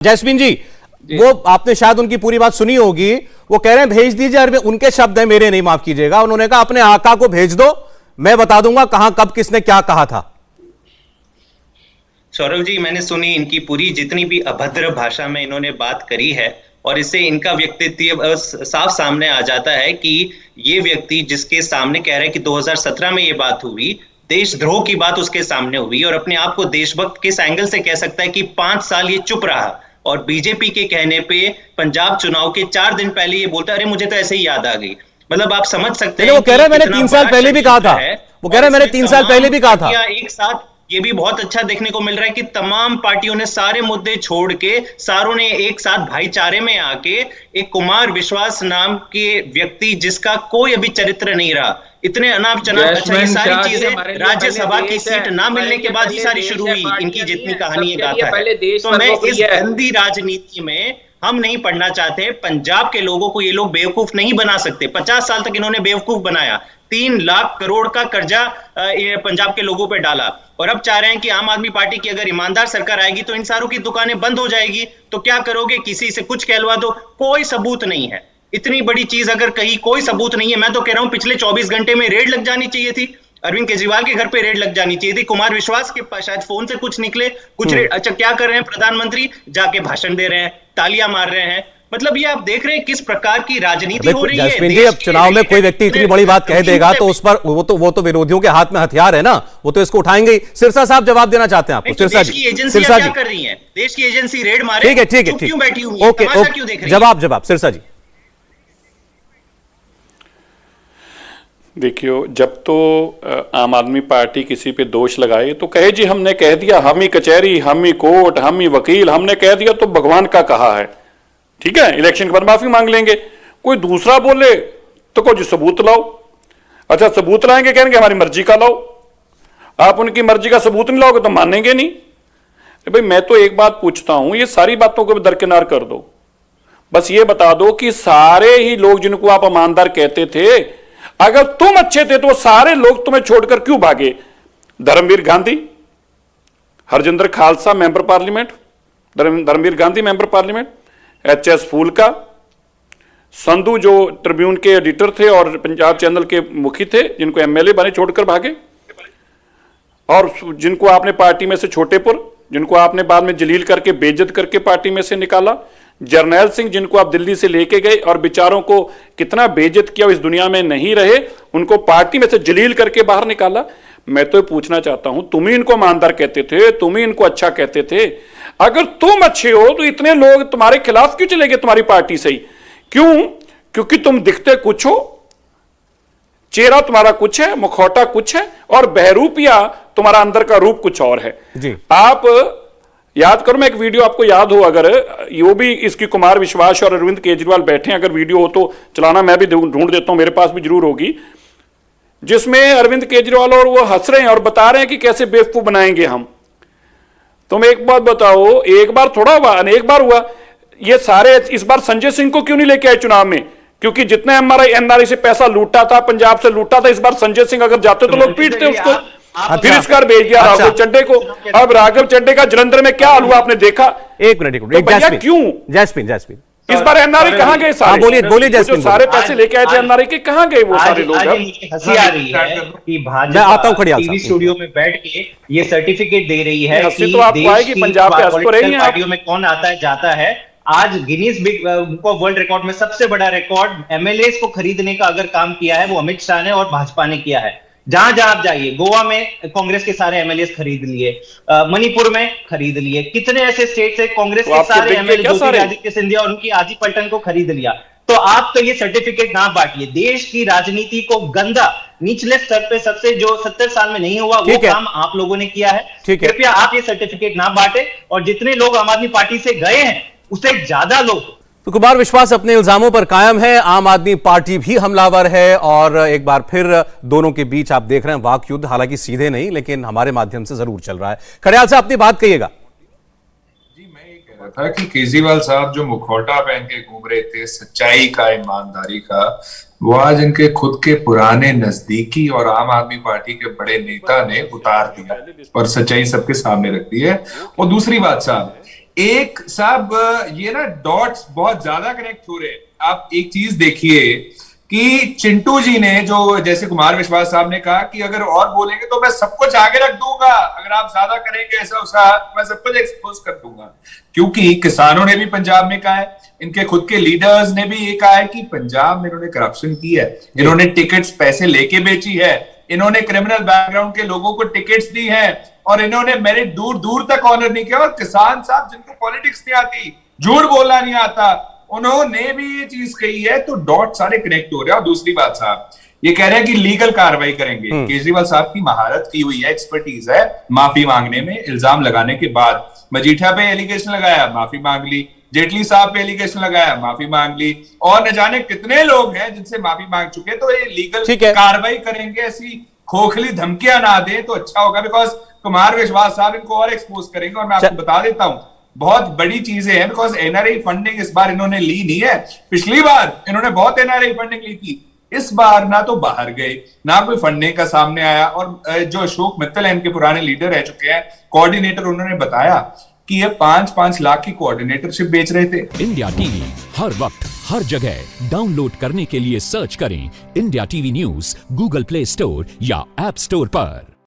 Jasmine जी, वो आपने शायद उनकी पूरी बात सुनी होगी। वो कह रहे हैं भेज दीजिए, अरविंद, उनके शब्द है, मेरे नहीं, माफ कीजिएगा। उन्होंने कहा अपने आका को भेज दो, मैं बता दूंगा कहां कब किसने क्या कहा था। सौरभ जी, मैंने सुनी इनकी पूरी जितनी भी अभद्र भाषा में इन्होंने बात करी है, और इससे इनका व्यक्तित्व साफ सामने आ जाता है कि ये व्यक्ति जिसके सामने कह रहे हैं कि 2017 में ये बात हुई, देशद्रोह की बात उसके सामने हुई, और अपने आप को देशभक्त किस एंगल से कह सकता है कि 5 साल ये चुप रहा, और बीजेपी के कहने पे पंजाब चुनाव के 4 दिन पहले ये बोलता है अरे मुझे तो ऐसे ही याद आ गई। मतलब आप समझ सकते हैं। वो कह रहे हैं मैंने 3 साल पहले भी कहा था, वो कह रहे हैं मैंने 3 साल पहले भी कहा था। एक साथ ये भी बहुत अच्छा देखने को मिल रहा है कि तमाम पार्टियों ने सारे मुद्दे छोड़ के सारों ने एक साथ भाईचारे में आके एक कुमार विश्वास नाम के व्यक्ति जिसका कोई अभी चरित्र नहीं रहा, इतने अनाप शनाप, अच्छा ये सारी चीजें राज्यसभा की सीट ना मिलने के बाद ही सारी शुरू हुई, इनकी जितनी कहानी गाथा है। तो मैं इस गंदी राजनीति में हम नहीं पढ़ना चाहते। पंजाब के लोगों को ये लोग बेवकूफ नहीं बना सकते। 50 साल तक इन्होंने बेवकूफ बनाया, 3 लाख करोड़ का कर्जा पंजाब के लोगों पे डाला, और अब चाह रहे हैं कि आम आदमी पार्टी की अगर ईमानदार सरकार आएगी तो इन सारों की दुकानें बंद हो जाएगी। तो क्या करोगे, किसी से कुछ कहलवा दो, कोई सबूत नहीं है। इतनी बड़ी चीज अगर कहीं कोई सबूत नहीं है, मैं तो कह रहा हूं पिछले 24 घंटे में रेड लग जानी चाहिए थी, अरविंद केजरीवाल के घर पे रेड लग जानी चाहिए थी। कुमार विश्वास के शायद फोन से कुछ निकले, कुछ अच्छा क्या कर रहे हैं प्रधानमंत्री, जाके भाषण दे रहे हैं, तालियां मार रहे हैं। मतलब ये आप देख रहे हैं किस प्रकार की राजनीति हो रही है। जैस्मिन जी, अब चुनाव में कोई व्यक्ति इतनी बड़ी बात कह देगा तो उस पर वो तो विरोधियों के हाथ में हथियार है ना, वो तो इसको उठाएंगे ही। सिरसा साहब जवाब देना चाहते हैं आपको। सिरसा जी, सिरसा जी क्या कर रही है, देश की एजेंसी रेड मारे, ठीक है क्यों बैठी हुई है, ओके, क्यों देख रही है? जवाब सिरसा जी। देखियो, जब तो आम आदमी पार्टी किसी पे दोष लगाए तो कहे जी हमने कह दिया, हम ही कचहरी, हम ही कोर्ट, हम ही वकील, हमने कह दिया तो भगवान का कहा है, ठीक है, इलेक्शन के बाद माफी मांग लेंगे। कोई दूसरा बोले तो कहो जी सबूत लाओ। अच्छा, सबूत लाएंगे, कहेंगे हमारी मर्जी का लाओ। आप उनकी मर्जी का सबूत नहीं लाओगे तो मानेंगे नहीं। भाई मैं तो एक बात पूछता हूं, ये सारी बातों को दरकिनार कर दो, बस ये बता दो कि सारे ही लोग जिनको आप ईमानदार कहते थे, अगर तुम अच्छे थे तो सारे लोग तुम्हें छोड़कर क्यों भागे? Dharamvir Gandhi, Harjinder Khalsa member parliament, Dharamvir Gandhi member parliament, HS. Phoolka, Sandhu जो ट्रिब्यून के एडिटर थे और पंजाब चैनल के मुखी थे, जिनको एमएलए बने छोड़कर भागे, और जिनको आपने पार्टी में से छोटेपुर, जिनको आपने बाद में जलील करके बेइज्जत करके पार्टी में से निकाला, जर्नैल सिंह जिनको आप दिल्ली से लेके गए और बेचारों को कितना बेइज्जत किया, इस दुनिया में नहीं रहे, उनको पार्टी में से जलील करके बाहर निकाला। मैं तो पूछना चाहता हूं, तुम ही इनको ईमानदार कहते थे, तुम ही इनको अच्छा कहते थे। अगर तुम अच्छे हो तो इतने लोग तुम्हारे खिलाफ क्यों चले गए तुम्हारी पार्टी से ही? क्यों? क्योंकि तुम दिखते कुछ हो, चेहरा तुम्हारा कुछ है, मुखौटा कुछ है, और बहरूपिया तुम्हारा अंदर का रूप कुछ और है जी। आप याद करो, मैं एक वीडियो आपको याद हो, अगर यो भी इसकी कुमार विश्वास और अरविंद केजरीवाल बैठे, अगर वीडियो हो तो चलाना, मैं भी ढूंढ देता हूं, मेरे पास भी जरूर होगी, जिसमें अरविंद केजरीवाल और वो हंस रहे हैं और बता रहे हैं कि कैसे बेवकूफ बनाएंगे हम। तुम एक बात बताओ, एक बार थोड़ा हुआ, अनेक बार हुआ। ये सारे इस बार संजय सिंह को क्यों नहीं लेके आए चुनाव में? क्योंकि जितने एनआरआई से पैसा लूटा था, पंजाब से लूटा था, इस बार संजय सिंह अगर जाते तो लोग पीटते उसको। फिर इस बार भेज दिया राघव चड्डे को। अब राघव चड्डे का जलंधर में क्या हाल हुआ आपने देखा? एक मिनट, क्यों जैस्मिन इस बार एनआरआई कहां गए सारे? बोलिए जैस्मिन, सारे पैसे लेके आए थे एनआरआई के, कहां गए वो सारे लोग? हंसी आ रही है कि भाजपा टीवी स्टूडियो में बैठ के ये सर्टिफिकेट दे रही है कि तो आपको आएगी, पंजाब पे हंस तो रही हैं पार्टियों में कौन आता है जाता है। आज Guinness book of world record में सबसे बड़ा रिकॉर्ड एमएलए को खरीदने का अगर काम किया है वो अमित शाह ने और भाजपा ने किया है। जहां जहां आप जाइए, गोवा में कांग्रेस के सारे एमएलए खरीद लिए, मणिपुर में खरीद लिए, कितने ऐसे स्टेट से कांग्रेस के सारे एमएलए, ज्योतिरादित्य सिंधिया और उनकी आदि पलटन को खरीद लिया। तो आप तो ये सर्टिफिकेट ना बांटिए। देश की राजनीति को गंदा निचले स्तर पे सबसे जो 70 साल में नहीं हुआ वो काम आप लोगों ने किया है। कृपया आप ये सर्टिफिकेट ना बांटे, और जितने लोग आम आदमी पार्टी से गए हैं उससे ज्यादा लोग। तो कुमार विश्वास अपने इल्जामों पर कायम है, आम आदमी पार्टी भी हमलावर है, और एक बार फिर दोनों के बीच आप देख रहे हैं वाक युद्ध, हालांकि सीधे नहीं लेकिन हमारे माध्यम से जरूर चल रहा है। खड़्याल से अपनी बात कहिएगा। जी, मैं ये कह रहा था कि केजरीवाल साहब जो मुखौटा पहन के घूम रहे थे सच्चाई का, ईमानदारी का, वो आज इनके खुद के पुराने नजदीकी और आम आदमी पार्टी के बड़े नेता ने उतार दिया और सच्चाई सबके सामने रख दी है। और दूसरी बात साहब, एक साहब ये ना डॉट्स बहुत ज्यादा कनेक्ट हो रहे हैं। आप एक चीज देखिए कि चिंटू जी ने जो जैसे कुमार विश्वास साहब ने कहा कि अगर और बोलेंगे तो मैं सब कुछ आगे रख दूंगा, अगर आप ज्यादा करेंगे ऐसा उसा मैं सब कुछ एक्सपोज कर दूंगा। क्योंकि किसानों ने भी पंजाब में कहा है, इनके खुद के लीडर्स ने भी ये कहा है कि पंजाब में इन्होंने करप्शन की है, इन्होंने टिकट्स पैसे लेके बेची है, इन्होंने क्रिमिनल बैकग्राउंड के लोगों को टिकट्स दी है और इन्होंने मेरिट दूर दूर तक ऑनर नहीं किया। और किसान साहब जिनको पॉलिटिक्स नहीं आती, झूठ बोलना नहीं आता, उन्होंने भी ये चीज कही है। तो डॉट सारे कनेक्ट हो रहे हैं। और दूसरी बात साहब ये कह रहे हैं कि लीगल कार्रवाई करेंगे। केजरीवाल साहब की महारत की हुई है, एक्सपर्टीज है माफी मांगने में, इल्जाम लगाने के बाद। मजीठिया पे एलिगेशन लगाया, माफी मांग ली। जेटली साहब पे एलिगेशन लगाया, माफी मांग ली। और न जाने कितने लोग हैं जिनसे माफी मांग चुके। तो ये लीगल कार्रवाई करेंगे, ऐसी खोखली धमकियां ना दें तो अच्छा होगा। बिकॉज कुमार विश्वास साहब इनको और एक्सपोज करेंगे। और मैं आपको बता देता हूं बहुत बड़ी चीजें हैं, बिकॉज एनआरआई फंडिंग इस बार इन्होंने ली नहीं है। पिछली बार इन्होंने बहुत एनआरआई फंडिंग ली थी, इस बार ना तो बाहर गए ना कोई फंडिंग का सामने आया। और जो अशोक मित्तल है, इनके पुराने लीडर रह चुके हैं, कोऑर्डिनेटर, उन्होंने बताया कि ये 5-5 लाख की कोऑर्डिनेटरशिप बेच रहे थे। इंडिया टीवी हर वक्त हर जगह डाउनलोड करने के लिए सर्च करें India TV news Google play store या ऐप स्टोर पर।